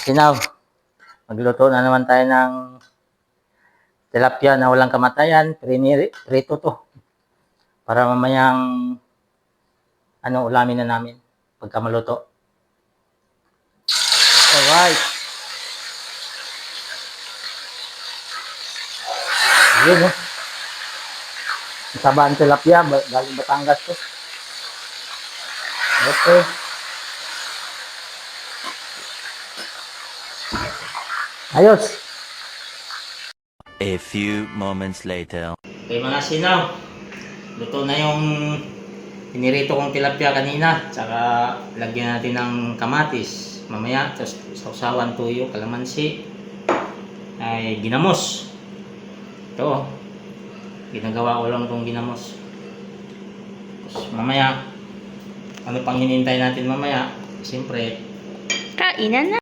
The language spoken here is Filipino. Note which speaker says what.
Speaker 1: Sinaw, magluto na naman tayo ng tilapia na walang kamatayan. Prito to. Para mamayang ulamin na namin pagka maluto. Alright. Yun oh. Sabaan tilapia, galing Batangas to. Okay. Ayos.
Speaker 2: A few moments later.
Speaker 1: Okay mga sinaw, luto na yung pinirito kong tilapia kanina. Tsaka lagyan natin ng kamatis mamaya. Tapos sausawan, tuyo, kalamansi, ay ginamos. Ito, ginagawa ko lang itong ginamos. Tapos mamaya, ano pang hinintay natin mamaya? Siyempre,
Speaker 3: kainan na.